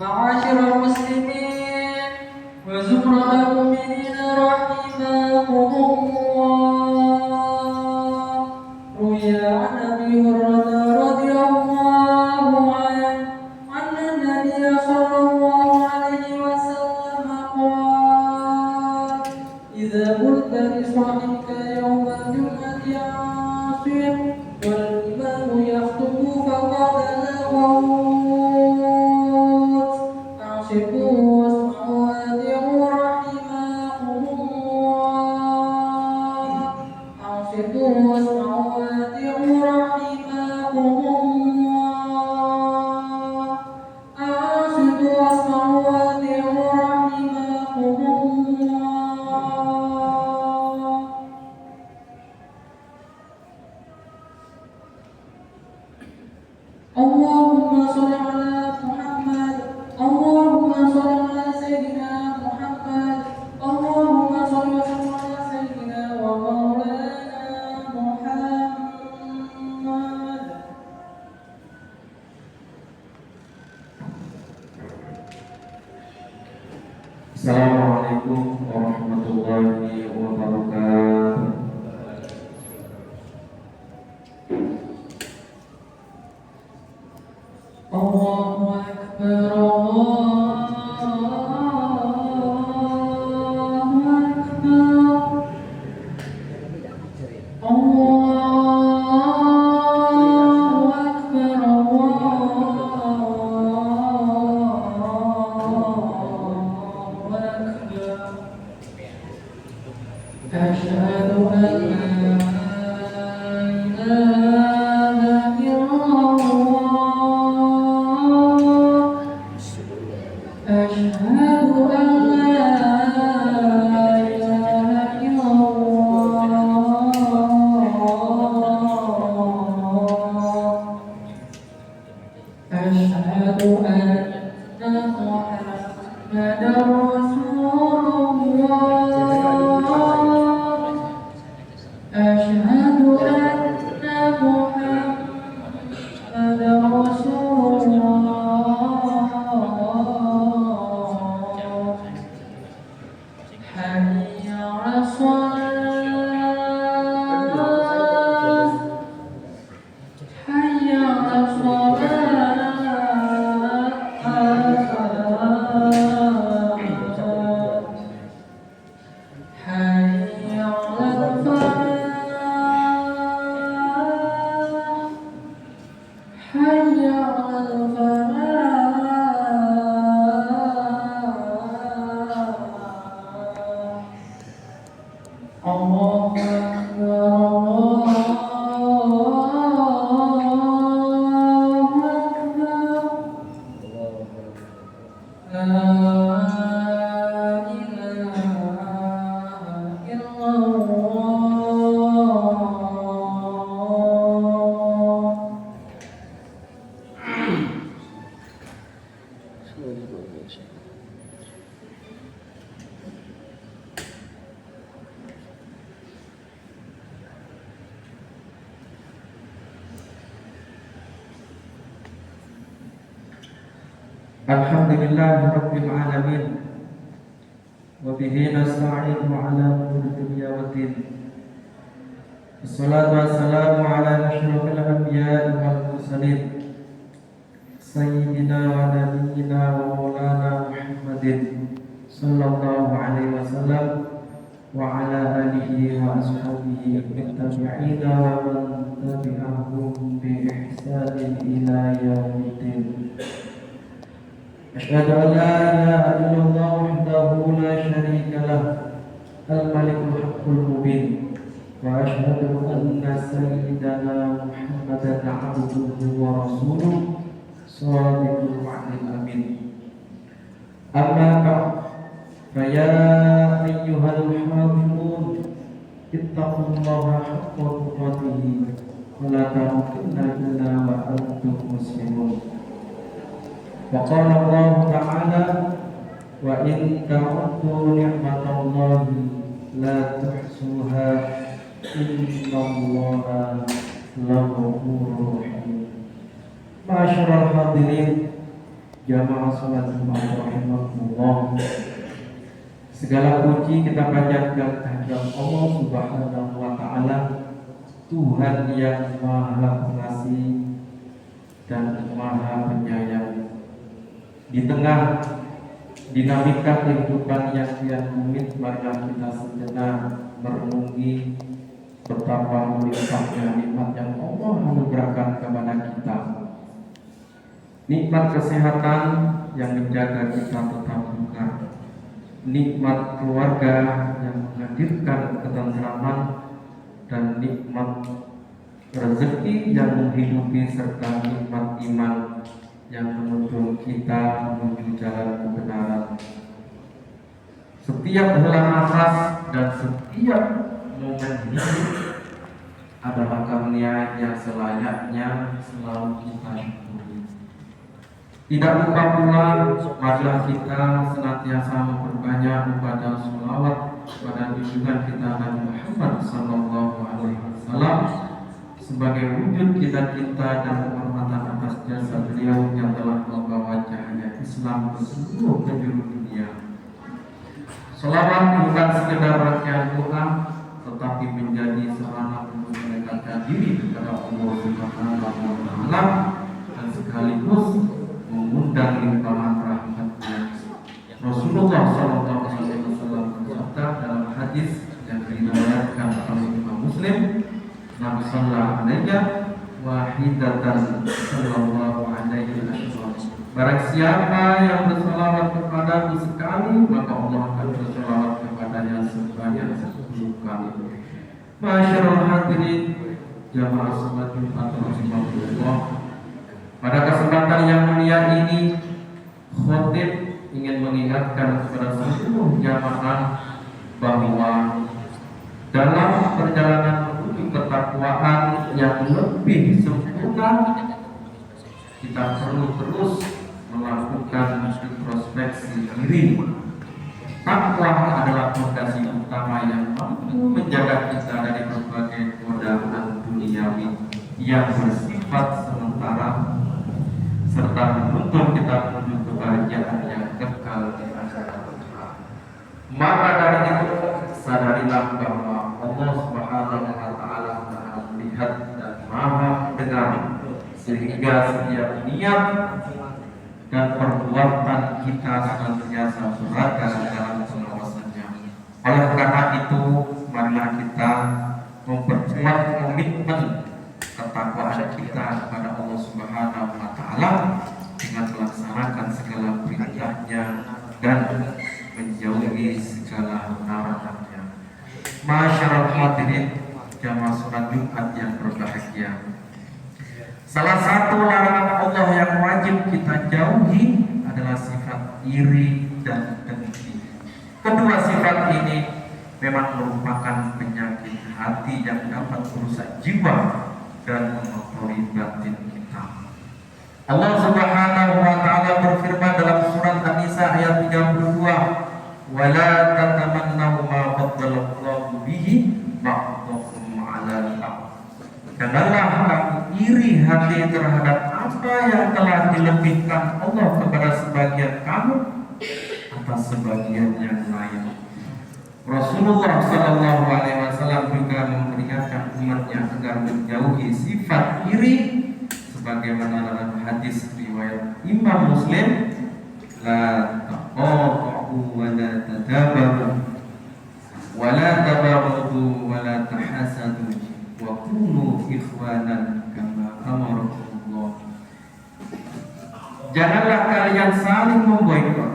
معاشر المسلمين وزمر المؤمنين رحمكم الله. روي عن أبي هريرة رضي الله عنه أن النبي صلى الله عليه وسلم قال: إذا قلت لصاحبك يوم الجمعة أنصت والإمام يخطب فقد لغوت أنصتوا واسمعوا وأطيعوا رحمكم الله. أنصتوا واسمعوا وأطيعوا رحمكم الله. أنصتوا واسمعوا وأطيعوا رحمكم الله. اللهم صل على محمد. اللهم صل على سيدنا محمد. اللهم صل وسلم على سيدنا ومولانا محمد. Assalamualaikum warahmatullahi wabarakatuh. Allahu Akbar. Allahu Akbar. Allahu Akbar. Allahu Akbar. Asyhadu an la ilaha illallah. Asyhadu an la ilaha illallah. Asyhadu anna Muhammadar Rasulullah. Asyhadu anna Muhammadar Rasulullah. Hayya 'alas shalah. Hayya 'alas shalah. Hayya 'alal falah. Hayya 'alal falah. Allahu Akbar. Allahu Akbar. La ilaha illallah. Alhamdulillahi rabbil alamin. Wa bihi nasta'inu ala umuri dunya waddin. Wassalatu wassalamu ala asyrafil anbiya'i wal mursalin. Sayyidina wa nabiyyina wa maulana Muhammadin sallallahu alaihi wasallam wa ala alihi wa ashabihi wattabi'ina wa man tabi'ahum bi ihsanin ila yaumiddin. Asyhadu an la ilaha illallah wahdahu la syarika lah, al-malikul haqqul mubin. Wa asyhadu anna sayyidana Muhammadan abduhu wa rasuluh shadiqul wa'dil amin. Amma ba'd, fa ya ayyuhal hafidhun ittaqullaha haqqa tuqatih wa la tamutunna illa wa antum muslimun. Wa qala Allah ta'ala: wa in ta'uddu ni'matallahi la tuhsuha innallaha laghafurur rahim. Masyarul hadirin Jamaah salat Jumat rahimahullah. Segala puji kita panjatkan kehadirat Allah Subhanahu wa taala, Tuhan yang Maha Pengasih dan Maha Penyayang. Di tengah dinamika kehidupan yang kian rumit, marilah kita sejenak merenungi betapa melimpahnya nikmat yang Allah anugerahkan kepada kita. Nikmat kesehatan yang menjaga kita tetap bugar, nikmat keluarga yang menghadirkan ketentraman, dan nikmat rezeki yang menghidupi, serta nikmat iman yang menuntun kita menuju jalan kebenaran. Setiap helaan nafas dan setiap momen hidup adalah karunia yang selayaknya selalu kita syukuri. Tidak lupa pula, marilah kita senantiasa memperbanyak kepada sholawat kepada junjungan kita Nabi Muhammad SAW sebagai wujud kita dan penghormatan atas jasa beliau yang telah membawa cahaya Islam ke seluruh penjuru dunia. Sholawat bukan sekedar rangkaian doa, tetapi menjadi sarana untuk mendekatkan diri kepada Allah Subhanahu wa taala dan sekaligus mengundang limpahan rahmat-Nya. Rasulullah SAW bersabda dalam hadis yang diriwayatkan oleh Imam Muslim, "Man shalla alayya wahidatan sallallahu alaihi wasallam." Barang siapa yang bersalawat kepadaku sekali, maka Allah akan bersalawat kepadanya sebanyak 10 kali. Masyarul hadirin jamaah salat Jumat rahimahullah. Pada kesempatan yang mulia ini, khotib ingin mengingatkan kepada seluruh jamaah bahwa dalam perjalanan menuju ketakwaan yang lebih sempurna, kita perlu terus melakukan introspeksi diri. Takwa adalah fondasi utama yang mampu menjaga kita dari berbagai godaan duniawi yang bersifat sementara, serta menuntun kita menuju kebahagiaan yang kekal di akhirat. Maka dari itu, sadarilah bahwa Allah Subhanahu wa taala Maha melihat dan Maha mendengar, sehingga setiap niat dan perbuatan kita senantiasa berada dalam pengawasannya. Oleh karena itu, marilah kita memperkuat komitmen ketakwaan kita kepada Allah Subhanahu wa taala dengan melaksanakan segala perintahnya dan menjauhi segala larangannya. Masyarul hadirin jamaah salat Jumat yang berbahagia. Salah satu larangan Allah yang wajib kita jauhi adalah sifat iri dan dengki. Kedua sifat ini memang merupakan penyakit hati yang dapat merusak jiwa dan mengotori batin kita. Allah Subhanahu wa taala berfirman dalam surat An-Nisa ayat 32, "Wala tatamannaw ma faddalallahu bihi ba'dakum 'ala ba'd." Janganlah kamu iri hati terhadap apa yang telah dilebihkan Allah kepada sebagian kamu atas sebagian yang lain. Rasulullah Sallallahu Alaihi Wasallam juga memperingatkan umatnya agar menjauhi sifat iri, sebagaimana dalam hadis riwayat Imam Muslim, "La taqatu wa la tadabaru wa la tabaghadu wa la tahasadu wa kunu ikhwanan kama amarakumullah." Janganlah kalian saling memboikot,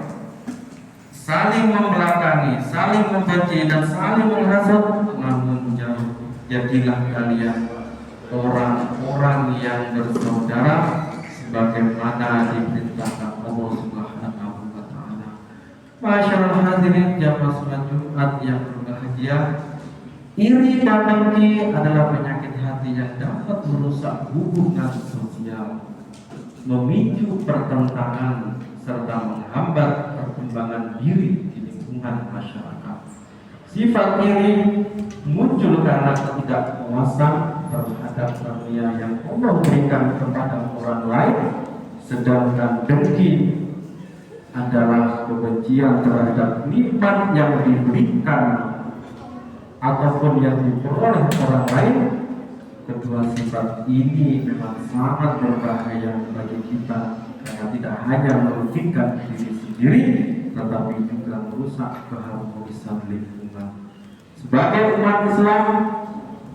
saling membelakangi, saling membenci, dan saling menghasut, namun jadilah kalian orang-orang yang bersaudara sebagaimana diperintahkan Allah Subhanahu wa taala. Masyaallah hadirin jamaah salat Jumat yang berbahagia, iri dan dengki adalah penyakit hati yang dapat merusak hubungan sosial, memicu pertentangan, serta menghambat perkembangan diri di lingkungan masyarakat. Sifat iri muncul karena ketidakpuasan terhadap karunia yang Allah berikan kepada orang lain, sedangkan dengki adalah kebencian terhadap nikmat yang diberikan ataupun yang diperoleh orang lain. Kedua sifat ini memang sangat berbahaya bagi kita karena tidak hanya merugikan diri sendiri tetapi juga merusak keharmonisan lingkungan. Sebagai umat Islam,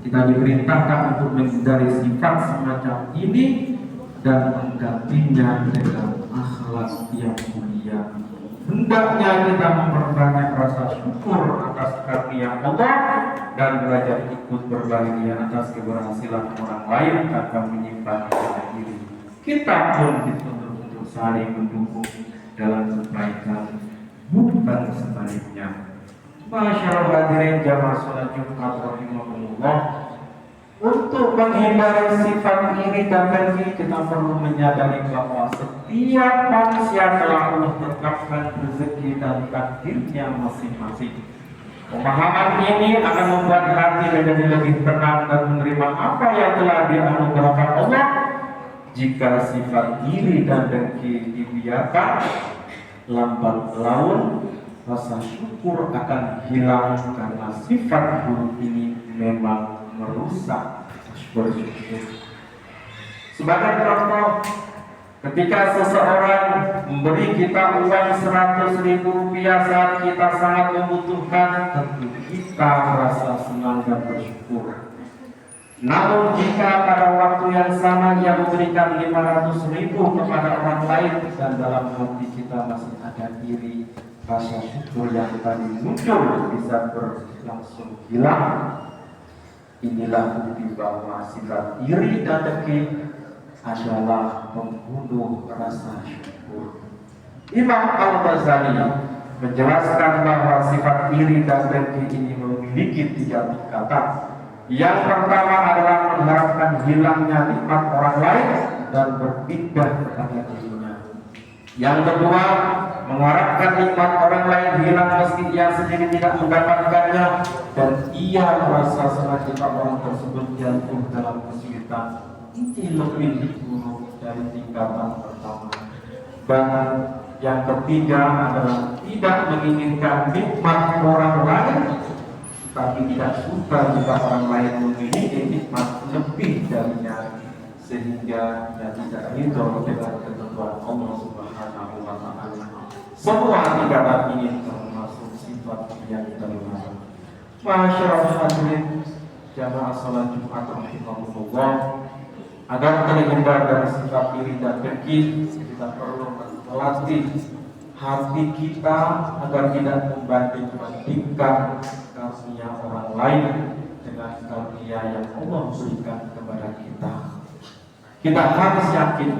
kita diperintahkan untuk menghindari sifat semacam ini dan menggantinya dengan akhlak yang mulia. Hendaknya kita memperbanyak rasa syukur atas karunia Allah dan belajar ikut berbahagia atas keberhasilan orang lain tanpa menyimpan pada diri. Kita pun dituntut untuk saling mendukung dalam kebaikan, bukan sebaliknya. Masyaallah hadirin jamaah salat Jumat rahimakumullah. Untuk menghindari sifat iri dan dengki, kita perlu menyadari bahwa setiap manusia telah Allah tetapkan rezeki dan takdirnya masing-masing. Pemahaman ini akan membuat hati menjadi lebih tenang dan menerima apa yang telah dianugerahkan Allah. Jika sifat iri dan dengki dibiarkan, lambat laun rasa syukur akan hilang karena sifat buruk ini memang merusak bersyukur. Sebagai contoh, ketika seseorang memberi kita uang 100.000 rupiah saat kita sangat membutuhkan, tentu kita merasa senang dan bersyukur. Namun jika pada waktu yang sama ia memberikan 500.000 kepada orang lain dan dalam hati kita masih ada iri, rasa syukur yang tadi muncul bisa berlangsung hilang. Inilah bukti bahwa sifat iri dan dengki adalah pembunuh rasa syukur. Imam Al-Ghazali menjelaskan bahwa sifat iri dan dengki ini memiliki 3 tingkatan. Yang pertama adalah mengharapkan hilangnya nikmat orang lain dan berpindah kepada dirinya. Yang kedua, mengharapkan nikmat orang lain hilang meski ia sendiri tidak mendapatkannya dan ia merasa senang jika orang tersebut jatuh dalam kesulitan. Ini lebih buruk dari tingkatan pertama. Dan yang ketiga adalah tidak menginginkan nikmat orang lain, tapi tidak suka jika orang lain memiliki nikmat lebih darinya, sehingga ia tidak ridho dengan ketentuan Allah Subhanahu wa Ta'ala. Semua tingkatan ini termasuk sifat yang terlarang. Masyaallah hadirin jamaah salat Jumat rahimakumullah, agar terhindar dari sifat iri dan dengki, kita perlu melatih hati kita agar tidak membanding-bandingkan karunia orang lain dengan karunia yang Allah berikan kepada kita. Kita harus yakin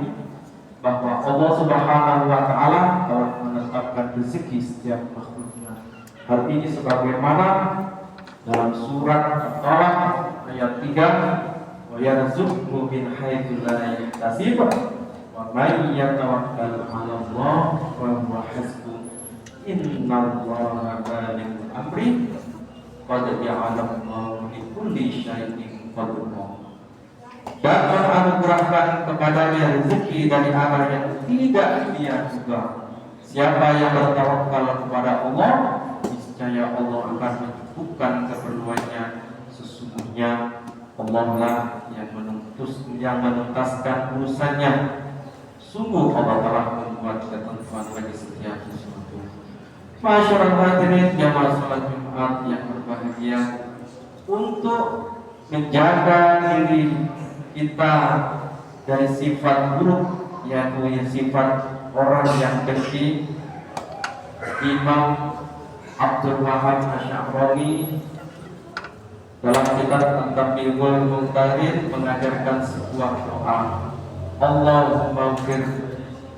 bahwa Allah Subhanahu wa Ta'ala telah menetapkan rezeki setiap makhluknya. Hal ini sebagaimana dalam surat At-Talaq ayat 3, wa yarzuqhu min haitsu la yahtasib wa may yatawakkal 'ala Allah wa huwa hasbuh innallaha balighu amri qad ja'ala Allahu li kulli syai'in qadra. Dan menganugerahkan kepadanya rezeki dari arah yang tidak dia duga. Siapa yang bertawakal kepada Allah, niscaya Allah akan mencukupkan keperluannya. Sesungguhnya Allah lah yang menuntaskan urusannya. Sungguh Allah telah membuat ketentuan bagi setiap sesuatu. Masyaallah hadirin jamaah salat Jumat yang berbahagia, untuk menjaga diri kita dari sifat buruk, yaitu sifat orang yang dengki, Imam Abdul Wahab Asy'arani dalam kitab At-Tabi'ul Muqtadir mengajarkan sebuah doa. Allahumma ighfir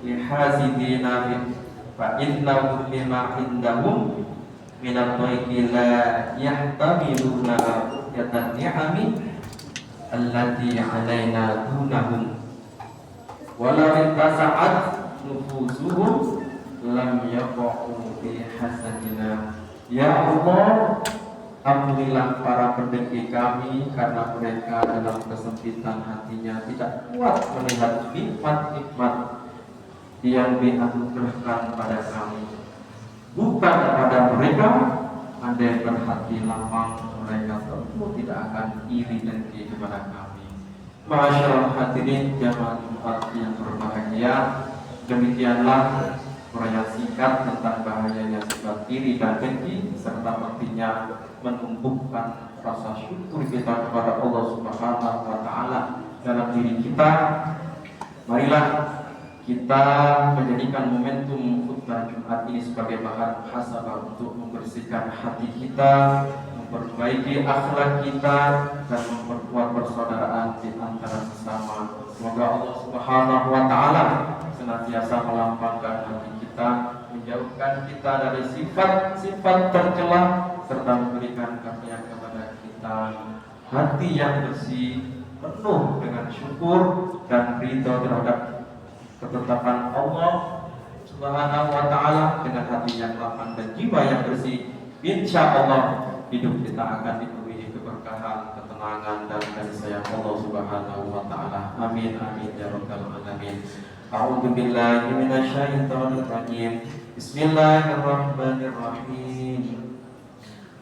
li hasidina fa innahum lima indahum min at-tayyi la yahtamiluna yatan ni'ami allati 'alaina dunahum walau intasa'at nufusuhum lam yaqa'u fi hasadina. Ya Allah, ampunilah para pendengki kami karena mereka dalam kesempitan hatinya tidak kuat melihat nikmat-nikmat yang dianugerahkan pada kami. Bukan kepada mereka, ada yang berhati lapang, mereka tentu tidak akan iri dengki kepada kami. Masyaallah hadirin jamaah Jumat yang berbahagia, demikianlah uraian singkat tentang bahayanya sifat iri dan dengki serta pentingnya menumbuhkan rasa syukur kita kepada Allah Subhanahu wa taala dalam diri kita. Marilah kita menjadikan momentum khutbah Jumat ini sebagai bahan muhasabah untuk membersihkan hati kita, memperbaiki akhlak kita, dan memperkuat persaudaraan di antara sesama. Semoga Allah Subhanahu wa taala senantiasa melapangkan hati kita, menjauhkan kita dari sifat-sifat tercela, serta memberikan karunia kepada kita hati yang bersih, penuh dengan syukur dan ridha terhadap ketetapan Allah Subhanahu wa taala. Dengan hati yang lapang dan jiwa yang bersih, insya Allah hidup kita akan dipenuhi keberkahan, ketenangan, dan kasih sayang Allah Subhanahu wa taala. Amin amin ya rabbal alamin. A'udzu billahi minasyaitonir rajim. Bismillahirrahmanirrahim.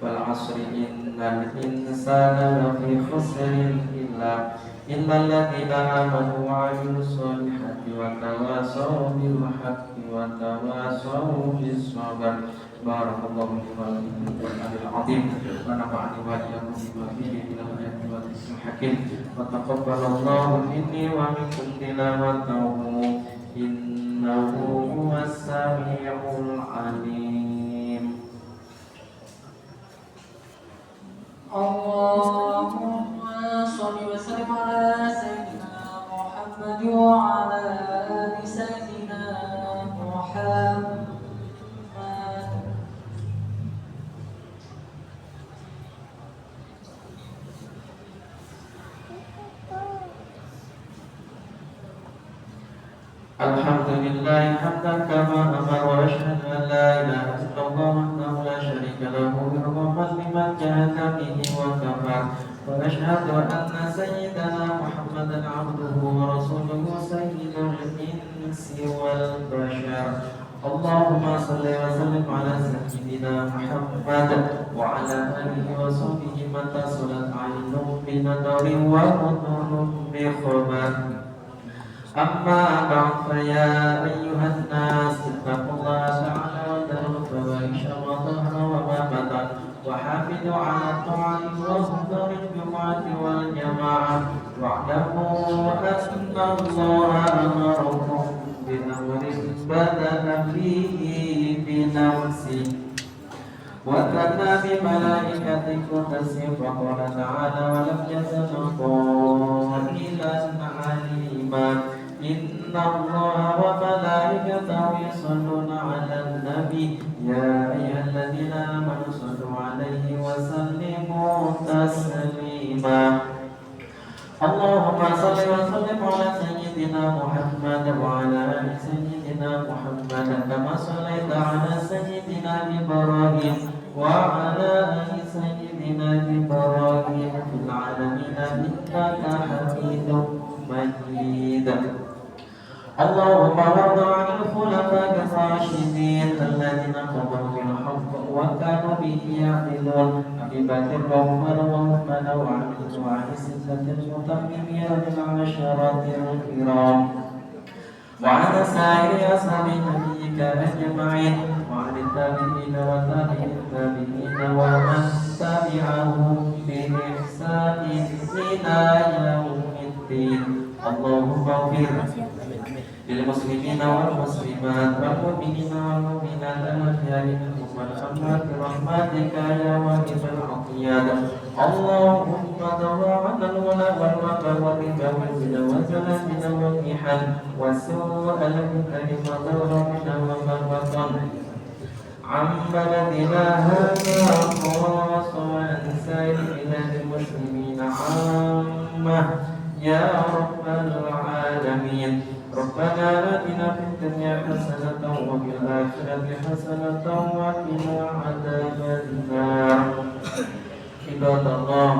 Wal 'asri innal insana lafi khusrin illa illalladzina amanu wa 'amilus solihati wa tawasaw bil haqqi wa tawasaw bis sabr. Barakallahu li wa lakum fil Qur'anil 'azim wa nafa'ani wa iyyakum bima fihi minal ayati wa dhikril hakim wa taqabbalallahu minni wa minkum tilawatahu innahu huwas samiul 'alim. Allahumma sholli wa sallim ala sayyidina Muhammad wa ala ali sayyidina Muhammad. Alhamdulillah hamdan kama amar wa asyhadu an la ilaha illallah wahdahu la syarika lahu irhaman liman jahada bihi wa kafar wa asyhadu anna sayyidana Muhammadan abduhu wa rasuluhu sayyidul insi wal bashar. Allahumma salli wa sallim ala sayyidina Muhammad wa ala alihi wa sahbihi mata salat ainun bi nadari wa nurun bi khabar. أما بعد فيا أيها الناس اتقوا الله تعالى وذروا الفواحش ما ظهر وما بطن وحافظوا على الطاعة وحضور الجمعة والجماعة واعلموا أن الله أمركم بأمر بدأ فيه بنفسه وثنى بملائكته قدسه فقال تعالى ولم يزل قائلا عليما إن الله وملائكته يصلون على النبي يا أيها الذين آمنوا صلوا عليه وسلموا تسليما. اللهم صل وسلم على سيدنا محمد وعلى آل سيدنا محمد كما صليت على سيدنا إبراهيم وعلى آل سيدنا إبراهيم في العالمين إنك حميد مجيد. اللهم وارض عن الخلفاء الراشدين الذين قضوا بالحق وكانوا به يعدلون أبي بكر وعمر وعثمان وعلي وعن الستة المتممين بالعشرة الكرام وعن سائر أصحاب نبيك أجمعين وعن التابعين وتابع التابعين ومن تبعهم بإحسان إلى يوم الدين. اللهم اغفر للمسلمين والمسلمات والمؤمنين والمؤمنات الأحياء منهم والأموات برحمتك يا واجب العطيات. اللهم دوا عنا الولاء والوباء والربا والزنا والزلازل والمحن وسوء الفتن ما ظهر منها وما بطن عن بلدنا هذا خاص وعن سائر بلاد المسلمين عامة يا رب العالمين. ربنا آتنا في الدنيا حسنة وفي الآخرة حسنة وقنا عذاب النار. عباد الله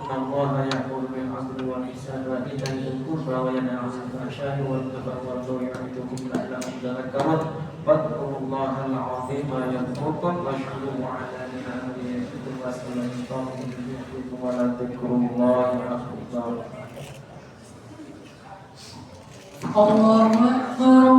إن الله يأمر بالعدل والإحسان وإيتاء ذي القربى وينهى عن الفحشاء والمنكر والبغي يعظكم لعلكم تذكرون واذكروا الله العظيم يذكركم واشكروه على نعمه يزدكم واسألوا من فضله يزدكم ولذكر الله أكبر. الله أكبر